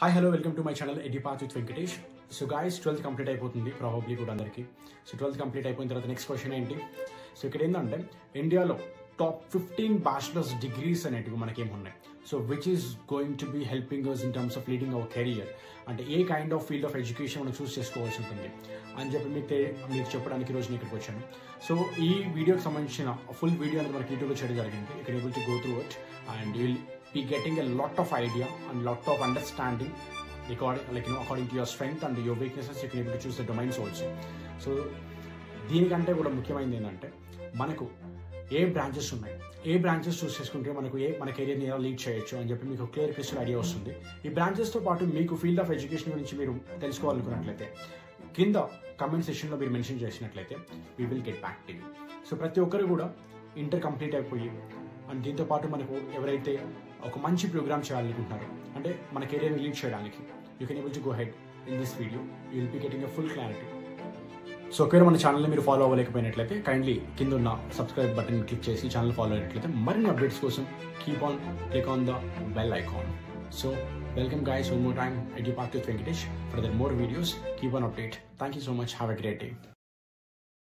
Hi, hello, welcome to my channel EduPath with Venkatesh. So guys, 12th complete అయిపోతుంది probably కూడా అందరికి. So 12th complete అయిపోయిన తర్వాత next question ఏంటి? So ఇక్కడ ఏంటంటే ఇండియాలో టాప్ 15 బ్యాచిలర్స్ డిగ్రీస్ అనేటివి మనకేమి ఉన్నాయి. So which is going to be helping us in terms of leading our career, అంటే a kind of field of education మనం చూస్ చేసుకోవాల్సి ఉంటుంది అని చెప్పి మీకు చెప్పడానికి ఈరోజు నేను ఇక్కడికి వచ్చాను. సో ఈ వీడియోకి సంబంధించిన ఫుల్ వీడియో అనేది మనకి యూట్యూబ్లో చేయడం జరిగింది. You can able to go through it and you will be getting a lot of idea and lot of understanding according to your strength and your weaknesses. You can able to choose the domains also. So దీనికంటే కూడా ముఖ్యమైనది ఏంటంటే మనకు ఏ branches ఉన్నాయి, ఏ branches చూస్ చేసుకుంటే మనకు మన కెరియర్ని ఎలా లీడ్ చేయొచ్చు అని చెప్పి మీకు క్లియర్ క్రిస్టల్ ఐడియా వస్తుంది. ఈ బ్రాంచెస్తో పాటు మీకు ఫీల్డ్ ఆఫ్ ఎడ్యుకేషన్ గురించి మీరు తెలుసుకోవాలనుకున్నట్లయితే కింద కమెంట్ సెక్షన్లో మీరు మెన్షన్ చేసినట్లయితే we will get back to you. So ప్రతి ఒక్కరు కూడా ఇంటర్ కంప్లీట్ అయిపోయి అండ్ దీంతో పాటు మనకు ఎవరైతే ఒక మంచి ప్రోగ్రామ్ చేయాలనుకుంటున్నారో, అంటే మన కెరీర్ని లీడ్ చేయడానికి, you can able to go head in this video. You will be getting a full clarity. So ఒకవేళ మన ఛానల్ని మీరు ఫాలో అవ్వలేకపోయినట్లయితే కైండ్లీ కింద ఉన్న సబ్స్క్రైబ్ బటన్ క్లిక్ చేసి ఛానల్ ఫాలో అయినట్లయితే మరిన్ని అప్డేట్స్ కోసం click on the bell icon. So welcome guys, one more time EduPath with Venkatesh. For more videos, keep on update. Thank you so much. Have a great day.